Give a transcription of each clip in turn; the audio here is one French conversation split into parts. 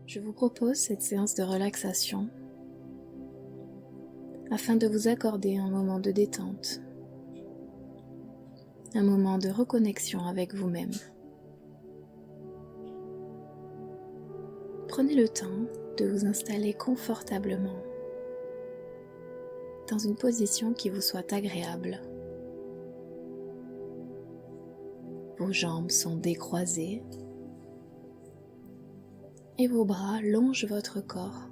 Je vous propose cette séance de relaxation afin de vous accorder un moment de détente, un moment de reconnexion avec vous-même. Prenez le temps de vous installer confortablement dans une position qui vous soit agréable. Vos jambes sont décroisées et vos bras longent votre corps.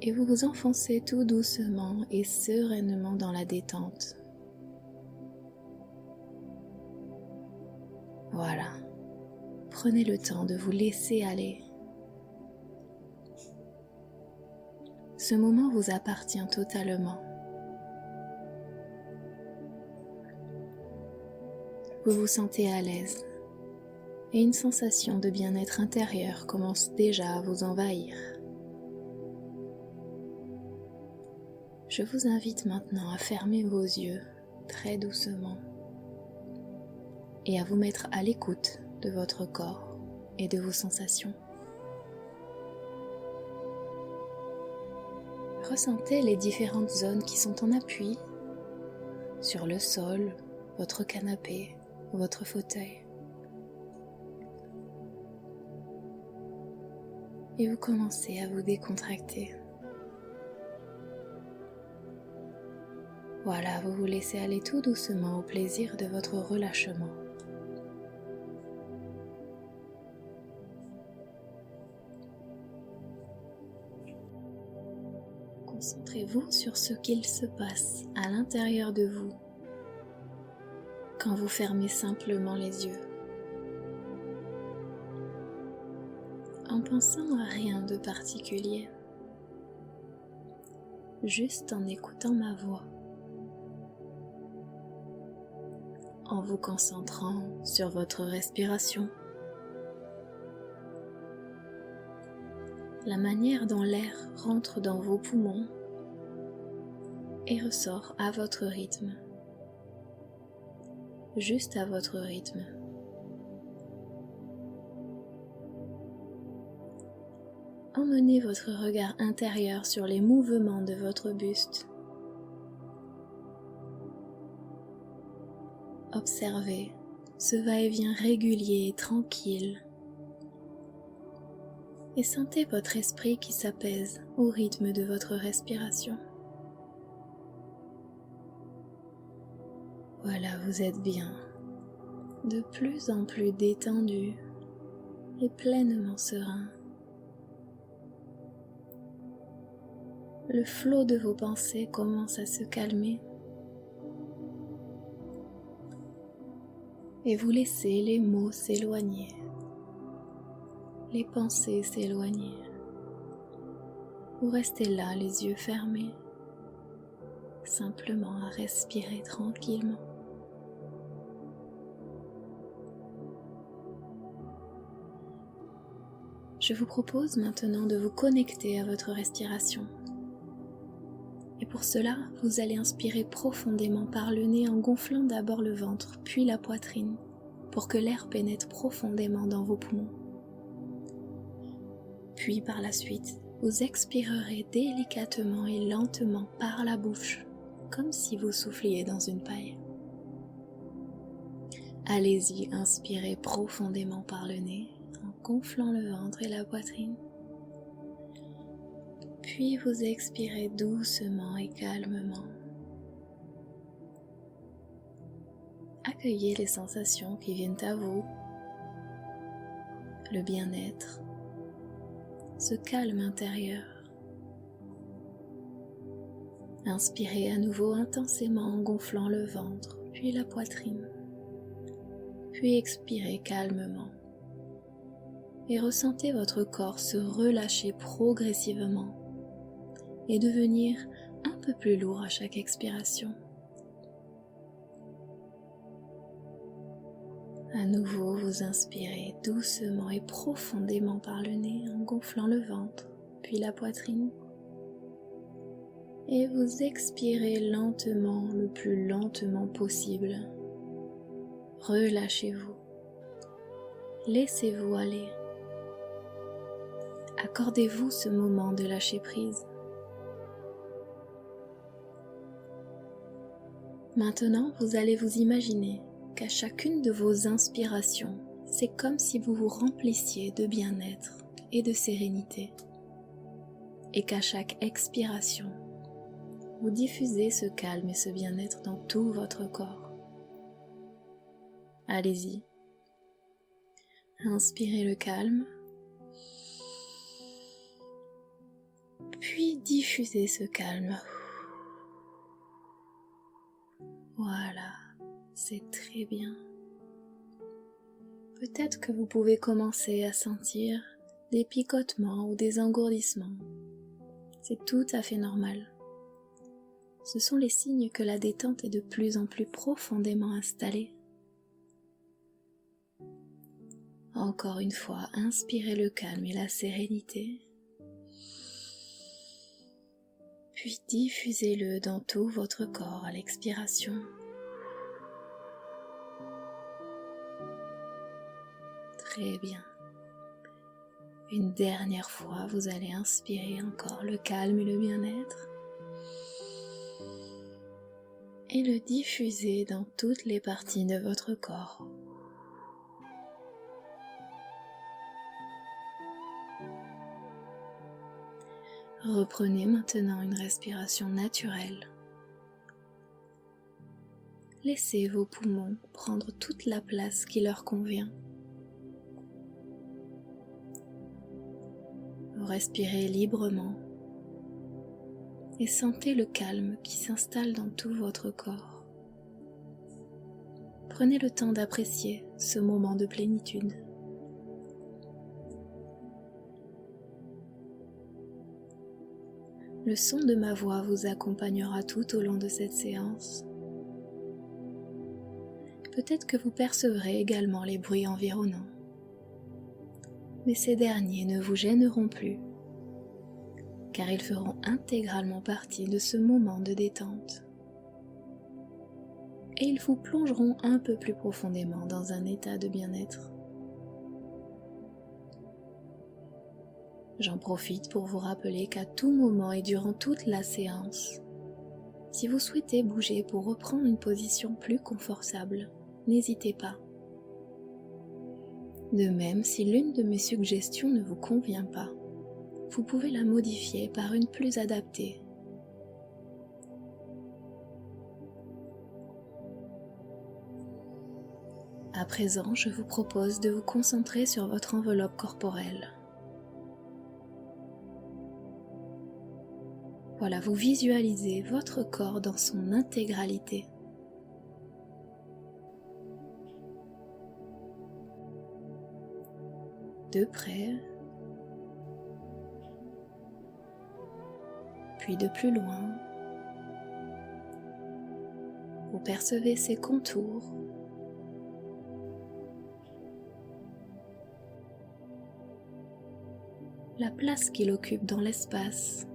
Et vous vous enfoncez tout doucement et sereinement dans la détente. Voilà. Prenez le temps de vous laisser aller. Ce moment vous appartient totalement. Vous vous sentez à l'aise et une sensation de bien-être intérieur commence déjà à vous envahir. Je vous invite maintenant à fermer vos yeux très doucement et à vous mettre à l'écoute de votre corps et de vos sensations. Ressentez les différentes zones qui sont en appui sur le sol, votre canapé, votre fauteuil. Et vous commencez à vous décontracter. Voilà, vous vous laissez aller tout doucement au plaisir de votre relâchement. Concentrez-vous sur ce qu'il se passe à l'intérieur de vous quand vous fermez simplement les yeux, en pensant à rien de particulier, juste en écoutant ma voix, en vous concentrant sur votre respiration, la manière dont l'air rentre dans vos poumons et ressort à votre rythme, juste à votre rythme. Emmenez votre regard intérieur sur les mouvements de votre buste. Observez ce va-et-vient régulier et tranquille et sentez votre esprit qui s'apaise au rythme de votre respiration. Voilà, vous êtes bien, de plus en plus détendu et pleinement serein. Le flot de vos pensées commence à se calmer et vous laissez les mots s'éloigner, les pensées s'éloigner. Vous restez là, les yeux fermés, simplement à respirer tranquillement. Je vous propose maintenant de vous connecter à votre respiration. Et pour cela, vous allez inspirer profondément par le nez en gonflant d'abord le ventre, puis la poitrine, pour que l'air pénètre profondément dans vos poumons. Puis par la suite, vous expirerez délicatement et lentement par la bouche, comme si vous souffliez dans une paille. Allez-y, inspirez profondément par le nez, en gonflant le ventre et la poitrine. Puis vous expirez doucement et calmement. Accueillez les sensations qui viennent à vous, le bien-être, ce calme intérieur. Inspirez à nouveau intensément en gonflant le ventre, puis la poitrine. Puis expirez calmement. Et ressentez votre corps se relâcher progressivement et devenir un peu plus lourd à chaque expiration. À nouveau, vous inspirez doucement et profondément par le nez en gonflant le ventre, puis la poitrine. et vous expirez lentement, le plus lentement possible. Relâchez-vous. Laissez-vous aller. Accordez-vous ce moment de lâcher prise. Maintenant, vous allez vous imaginer qu'à chacune de vos inspirations, c'est comme si vous vous remplissiez de bien-être et de sérénité. Et qu'à chaque expiration, vous diffusez ce calme et ce bien-être dans tout votre corps. Allez-y. Inspirez le calme, puis diffusez ce calme. Voilà, c'est très bien. Peut-être que vous pouvez commencer à sentir des picotements ou des engourdissements. C'est tout à fait normal. Ce sont les signes que la détente est de plus en plus profondément installée. Encore une fois, inspirez le calme et la sérénité, puis diffusez-le dans tout votre corps à l'expiration. Très bien. Une dernière fois, vous allez inspirer encore le calme et le bien-être et le diffuser dans toutes les parties de votre corps. Reprenez maintenant une respiration naturelle. Laissez vos poumons prendre toute la place qui leur convient. Respirez librement et sentez le calme qui s'installe dans tout votre corps. Prenez le temps d'apprécier ce moment de plénitude. Le son de ma voix vous accompagnera tout au long de cette séance. Peut-être que vous percevrez également les bruits environnants. Mais ces derniers ne vous gêneront plus, car ils feront intégralement partie de ce moment de détente. Et ils vous plongeront un peu plus profondément dans un état de bien-être. J'en profite pour vous rappeler qu'à tout moment et durant toute la séance, si vous souhaitez bouger pour reprendre une position plus confortable, n'hésitez pas. De même, si l'une de mes suggestions ne vous convient pas, vous pouvez la modifier par une plus adaptée. À présent, je vous propose de vous concentrer sur votre enveloppe corporelle. Voilà, vous visualisez votre corps dans son intégralité. De près, puis de plus loin. Vous percevez ses contours. La place qu'il occupe dans l'espace.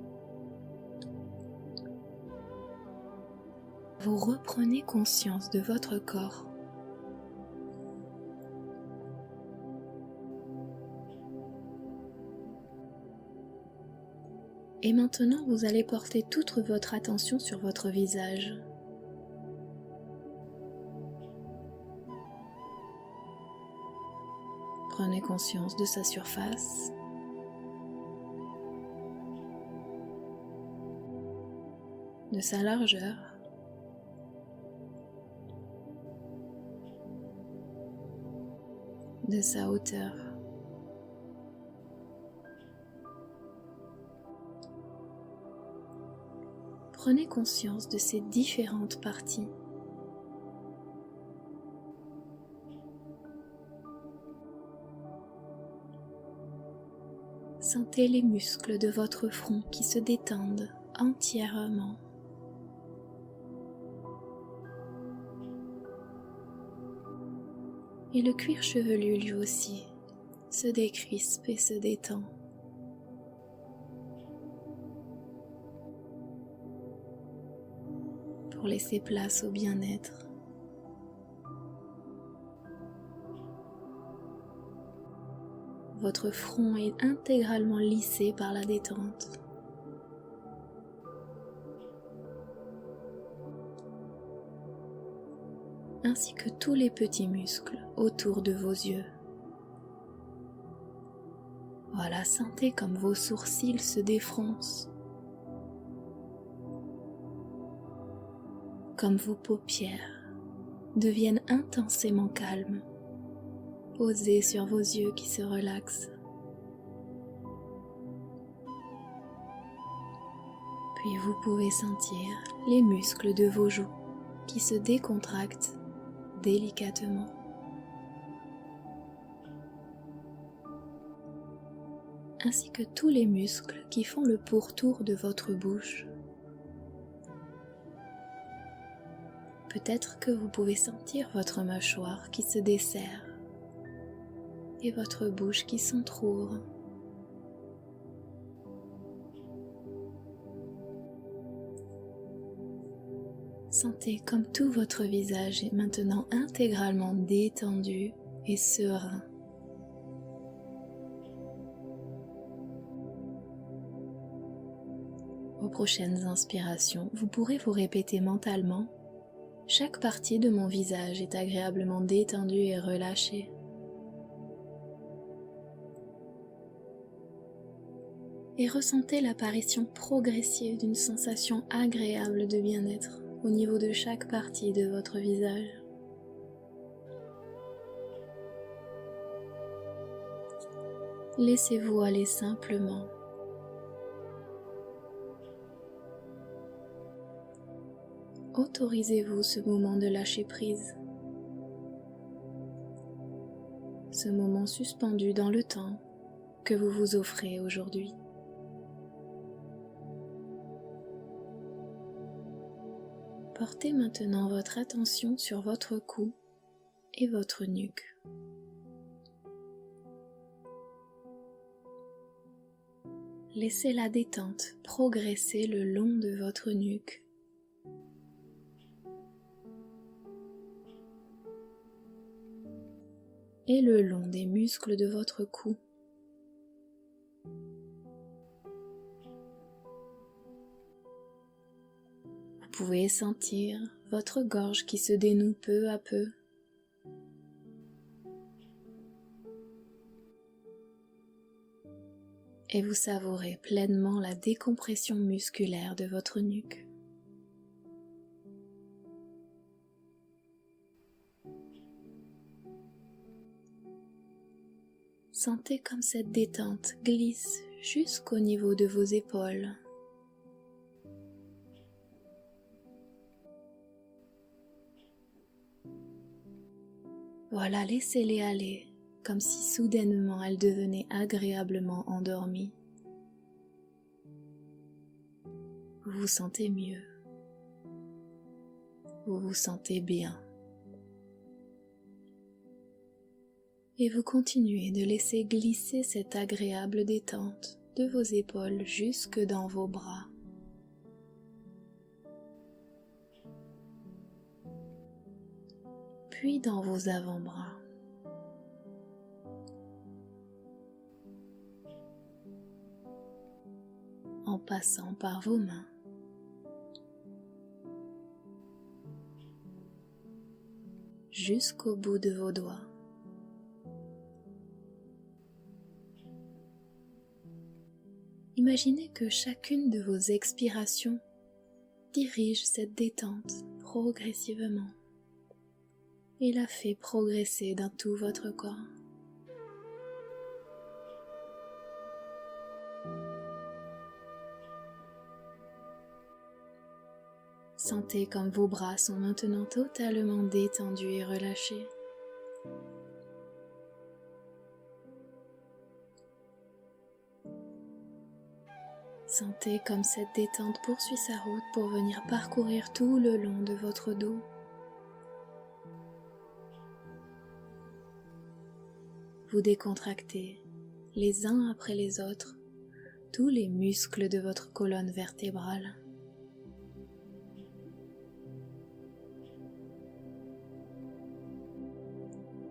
Vous reprenez conscience de votre corps. Et maintenant, vous allez porter toute votre attention sur votre visage. Prenez conscience de sa surface. De sa largeur. De sa hauteur. Prenez conscience de ces différentes parties. Sentez les muscles de votre front qui se détendent entièrement. Et le cuir chevelu lui aussi se décrispe et se détend. pour laisser place au bien-être. Votre front est intégralement lissé par la détente. Ainsi que tous les petits muscles autour de vos yeux. Voilà, sentez comme vos sourcils se défroncent, comme vos paupières deviennent intensément calmes, posées sur vos yeux qui se relaxent. Puis vous pouvez sentir les muscles de vos joues qui se décontractent délicatement. Ainsi que tous les muscles qui font le pourtour de votre bouche. Peut-être que vous pouvez sentir votre mâchoire qui se desserre et votre bouche qui s'entrouvre. Sentez comme tout votre visage est maintenant intégralement détendu et serein. Aux prochaines inspirations, vous pourrez vous répéter mentalement: chaque partie de mon visage est agréablement détendue et relâchée. Et ressentez l'apparition progressive d'une sensation agréable de bien-être au niveau de chaque partie de votre visage. Laissez-vous aller simplement. Autorisez-vous ce moment de lâcher prise, ce moment suspendu dans le temps que vous vous offrez aujourd'hui. Portez maintenant votre attention sur votre cou et votre nuque. Laissez la détente progresser le long de votre nuque. Et le long des muscles de votre cou. Vous pouvez sentir votre gorge qui se dénoue peu à peu. Et vous savourez pleinement la décompression musculaire de votre nuque. Sentez comme cette détente glisse jusqu'au niveau de vos épaules. Voilà, laissez-les aller, comme si soudainement elles devenaient agréablement endormies. Vous vous sentez mieux. Vous vous sentez bien. Et vous continuez de laisser glisser cette agréable détente de vos épaules jusque dans vos bras. Puis dans vos avant-bras. En passant par vos mains. Jusqu'au bout de vos doigts. Imaginez que chacune de vos expirations dirige cette détente progressivement et la fait progresser dans tout votre corps. Sentez comme vos bras sont maintenant totalement détendus et relâchés. Sentez comme cette détente poursuit sa route pour venir parcourir tout le long de votre dos. Vous décontractez, les uns après les autres, tous les muscles de votre colonne vertébrale.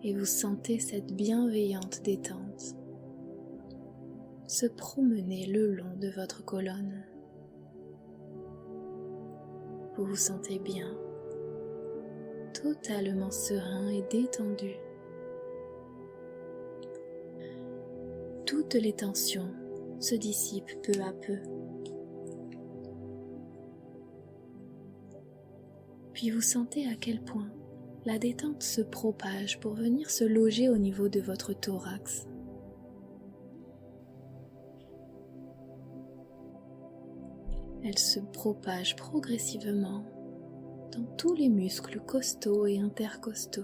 et vous sentez cette bienveillante détente se promener le long de votre colonne. Vous vous sentez bien, totalement serein et détendu. Toutes les tensions se dissipent peu à peu. Puis vous sentez à quel point la détente se propage pour venir se loger au niveau de votre thorax. Elle se propage progressivement dans tous les muscles costaux et intercostaux.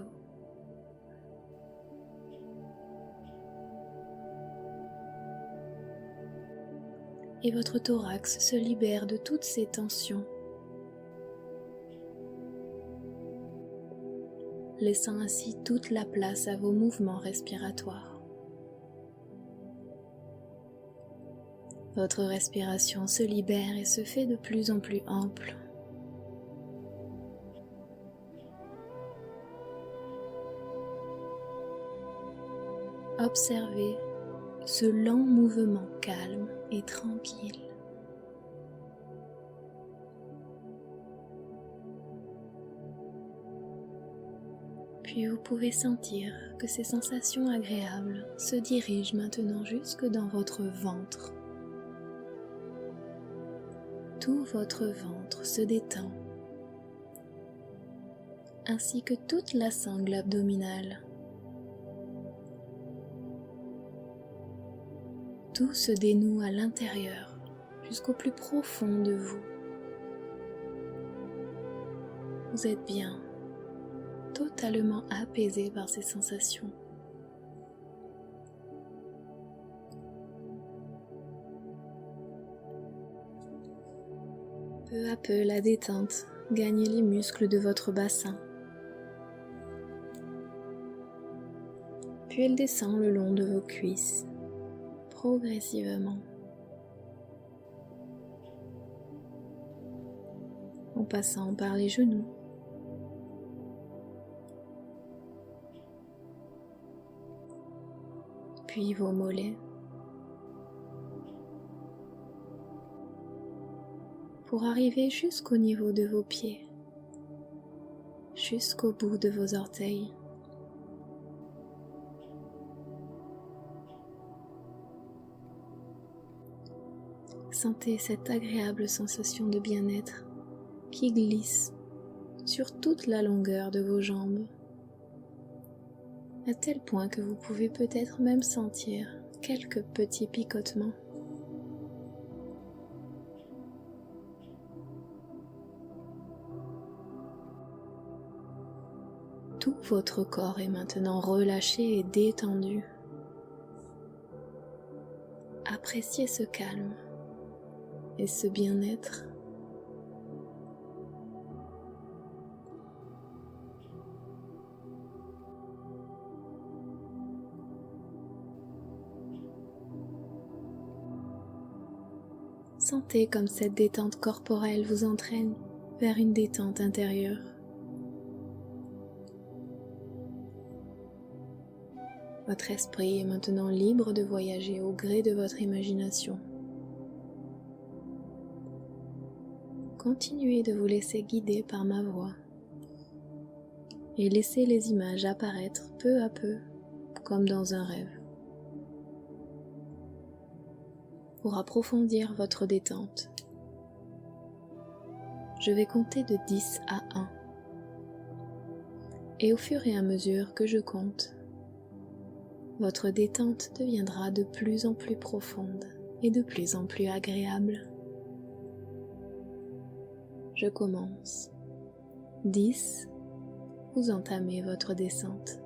Et votre thorax se libère de toutes ces tensions, laissant ainsi toute la place à vos mouvements respiratoires. Votre respiration se libère et se fait de plus en plus ample. Observez ce lent mouvement calme et tranquille. Puis vous pouvez sentir que ces sensations agréables se dirigent maintenant jusque dans votre ventre. Tout votre ventre se détend, ainsi que toute la sangle abdominale. Tout se dénoue à l'intérieur, jusqu'au plus profond de vous. Vous êtes bien, totalement apaisé par ces sensations. Peu à peu, la détente gagne les muscles de votre bassin. Puis elle descend le long de vos cuisses, progressivement, en passant par les genoux, puis vos mollets, pour arriver jusqu'au niveau de vos pieds, jusqu'au bout de vos orteils. Sentez cette agréable sensation de bien-être qui glisse sur toute la longueur de vos jambes, à tel point que vous pouvez peut-être même sentir quelques petits picotements. Tout votre corps est maintenant relâché et détendu. Appréciez ce calme et ce bien-être. Sentez comme cette détente corporelle vous entraîne vers une détente intérieure. Votre esprit est maintenant libre de voyager au gré de votre imagination. Continuez de vous laisser guider par ma voix et laissez les images apparaître peu à peu comme dans un rêve. Pour approfondir votre détente, je vais compter de 10 à 1 et au fur et à mesure que je compte, votre détente deviendra de plus en plus profonde et de plus en plus agréable. Je commence. 10, vous entamez votre descente.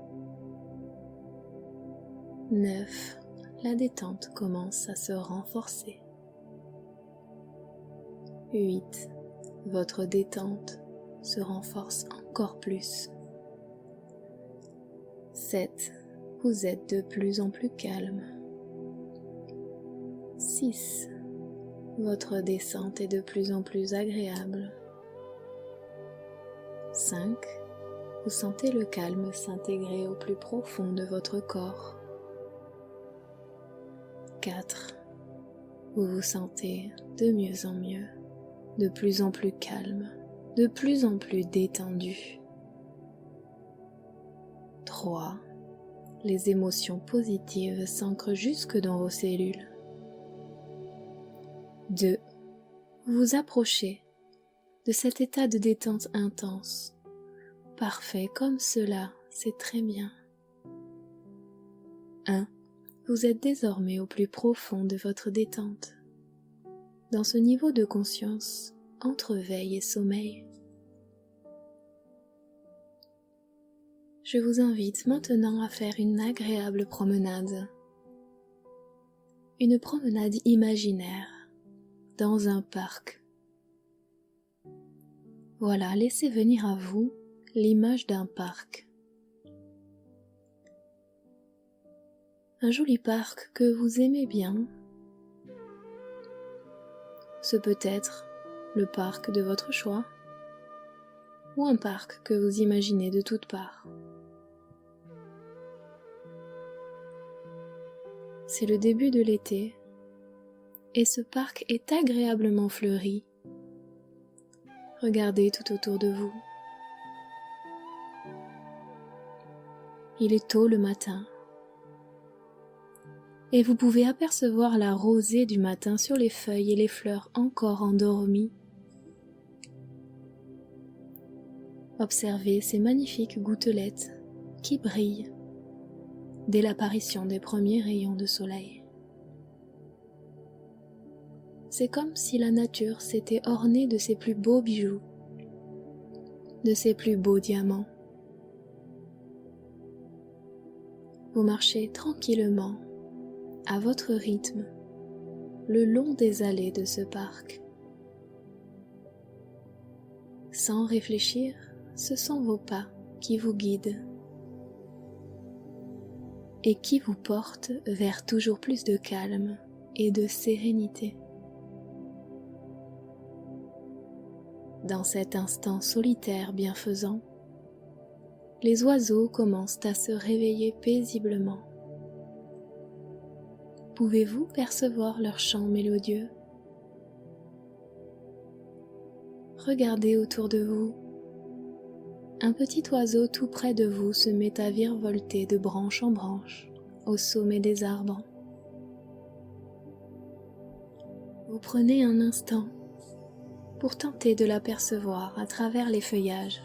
9, la détente commence à se renforcer. 8, votre détente se renforce encore plus. 7, vous êtes de plus en plus calme. 6, votre descente est de plus en plus agréable. 5, vous sentez le calme s'intégrer au plus profond de votre corps. 4. Vous vous sentez de mieux en mieux, de plus en plus calme, de plus en plus détendu. 3. Les émotions positives s'ancrent jusque dans vos cellules. 2. Vous vous approchez de cet état de détente intense. Parfait comme cela, c'est très bien. 1. Vous êtes désormais au plus profond de votre détente, dans ce niveau de conscience entre veille et sommeil. Je vous invite maintenant à faire une agréable promenade. Une promenade imaginaire dans un parc. Voilà, laissez venir à vous l'image d'un parc. Un joli parc que vous aimez bien. Ce peut être le parc de votre choix ou un parc que vous imaginez de toutes parts. C'est le début de l'été et ce parc est agréablement fleuri. Regardez tout autour de vous. Il est tôt le matin et vous pouvez apercevoir la rosée du matin sur les feuilles et les fleurs encore endormies. Observez ces magnifiques gouttelettes qui brillent dès l'apparition des premiers rayons de soleil. C'est comme si la nature s'était ornée de ses plus beaux bijoux, de ses plus beaux diamants. Vous marchez tranquillement, à votre rythme, le long des allées de ce parc. Sans réfléchir, ce sont vos pas qui vous guident et qui vous portent vers toujours plus de calme et de sérénité. Dans cet instant solitaire bienfaisant, les oiseaux commencent à se réveiller paisiblement. Pouvez-vous percevoir leur chant mélodieux? Regardez autour de vous. Un petit oiseau tout près de vous se met à virevolter de branche en branche au sommet des arbres. Vous prenez un instant pour tenter de l'apercevoir à travers les feuillages.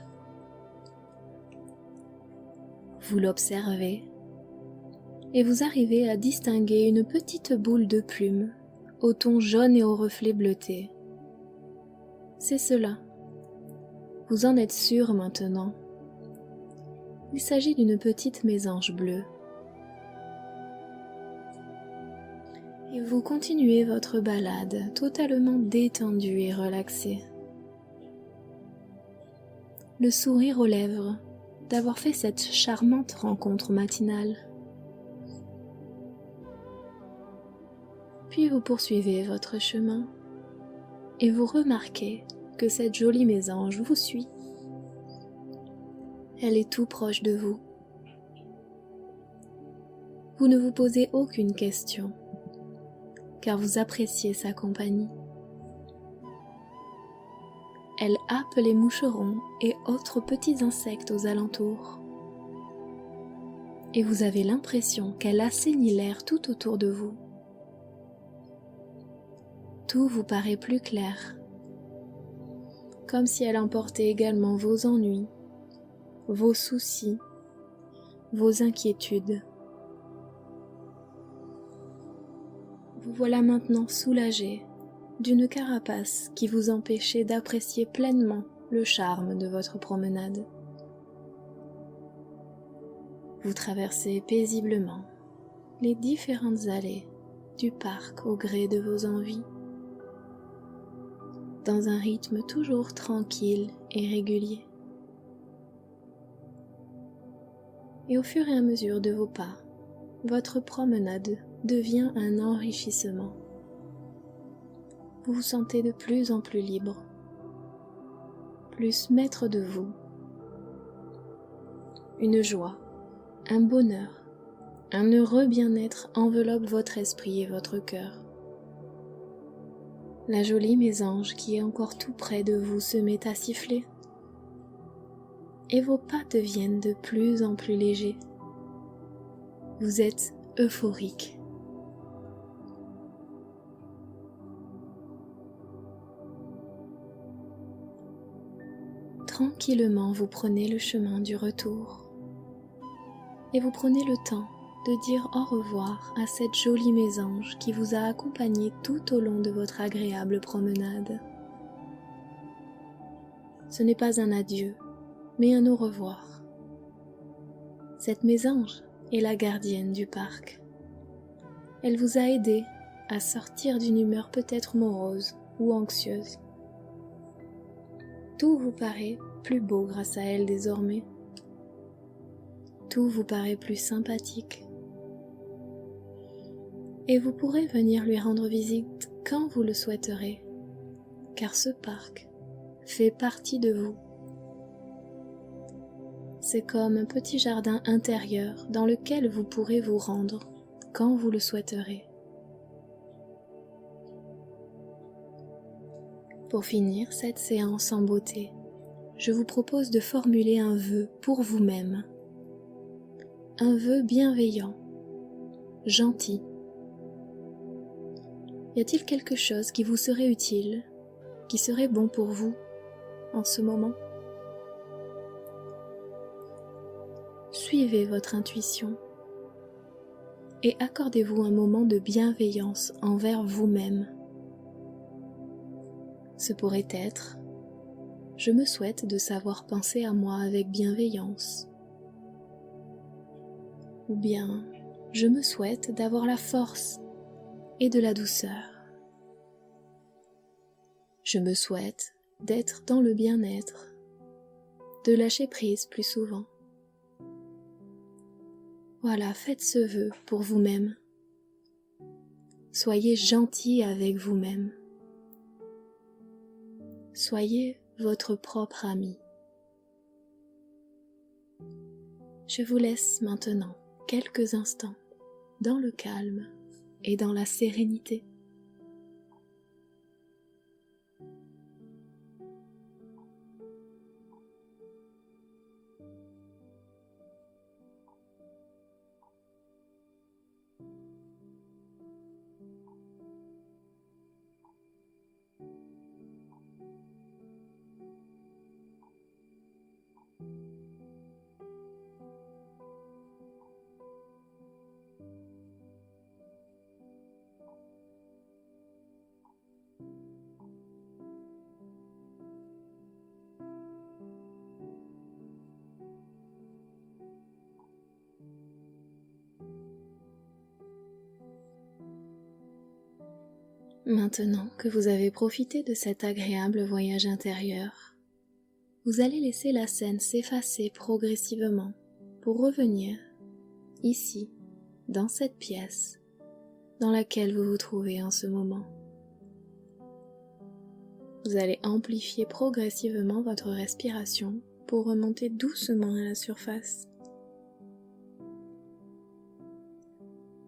Vous l'observez et vous arrivez à distinguer une petite boule de plumes au ton jaune et au reflet bleuté. C'est cela. Vous en êtes sûr maintenant. Il s'agit d'une petite mésange bleue. Et vous continuez votre balade totalement détendu et relaxé. Le sourire aux lèvres d'avoir fait cette charmante rencontre matinale. Puis vous poursuivez votre chemin et vous remarquez que cette jolie mésange vous suit. Elle est tout proche de vous. Vous ne vous posez aucune question, car vous appréciez sa compagnie. Elle happe les moucherons et autres petits insectes aux alentours. Et vous avez l'impression qu'elle assainit l'air tout autour de vous. Tout vous paraît plus clair, comme si elle emportait également vos ennuis, vos soucis, vos inquiétudes. Vous voilà maintenant soulagé d'une carapace qui vous empêchait d'apprécier pleinement le charme de votre promenade. Vous traversez paisiblement les différentes allées du parc au gré de vos envies, dans un rythme toujours tranquille et régulier. Et au fur et à mesure de vos pas, votre promenade devient un enrichissement. Vous vous sentez de plus en plus libre, plus maître de vous, une joie, un bonheur, un heureux bien-être enveloppe votre esprit et votre cœur. La jolie mésange qui est encore tout près de vous se met à siffler, et vos pas deviennent de plus en plus légers. Vous êtes euphorique. Tranquillement, vous prenez le chemin du retour et vous prenez le temps de dire au revoir à cette jolie mésange qui vous a accompagné tout au long de votre agréable promenade. Ce n'est pas un adieu, mais un au revoir. Cette mésange est la gardienne du parc. Elle vous a aidé à sortir d'une humeur peut-être morose ou anxieuse. Tout vous paraît plus beau grâce à elle désormais. Tout vous paraît plus sympathique. Et vous pourrez venir lui rendre visite quand vous le souhaiterez, car ce parc fait partie de vous. C'est comme un petit jardin intérieur dans lequel vous pourrez vous rendre quand vous le souhaiterez. Pour finir cette séance en beauté, je vous propose de formuler un vœu pour vous-même. Un vœu bienveillant, gentil. Y a-t-il quelque chose qui vous serait utile, qui serait bon pour vous en ce moment? Suivez votre intuition et accordez-vous un moment de bienveillance envers vous-même. Ce pourrait être « Je me souhaite de savoir penser à moi avec bienveillance » ou bien « Je me souhaite d'avoir la force et de la douceur. Je me souhaite d'être dans le bien-être, de lâcher prise plus souvent. » Voilà, faites ce vœu pour vous-même. Soyez gentil avec vous-même. Soyez votre propre ami. Je vous laisse maintenant quelques instants dans le calme et dans la sérénité. Maintenant que vous avez profité de cet agréable voyage intérieur, vous allez laisser la scène s'effacer progressivement pour revenir ici, dans cette pièce dans laquelle vous vous trouvez en ce moment. Vous allez amplifier progressivement votre respiration pour remonter doucement à la surface.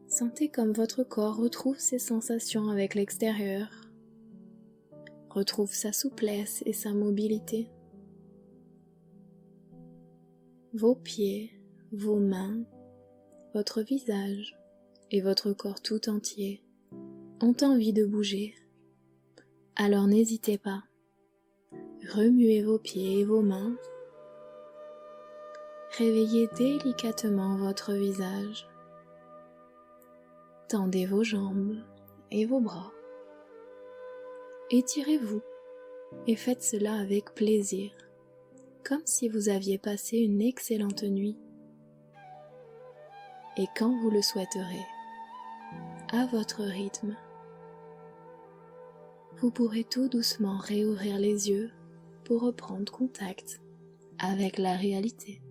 Sentez comme votre corps retrouve ses sensations avec l'extérieur, retrouve sa souplesse et sa mobilité. Vos pieds, vos mains, votre visage et votre corps tout entier ont envie de bouger. Alors n'hésitez pas, remuez vos pieds et vos mains, réveillez délicatement votre visage. Tendez vos jambes et vos bras. Étirez-vous et faites cela avec plaisir, comme si vous aviez passé une excellente nuit. Et quand vous le souhaiterez, à votre rythme, vous pourrez tout doucement réouvrir les yeux pour reprendre contact avec la réalité.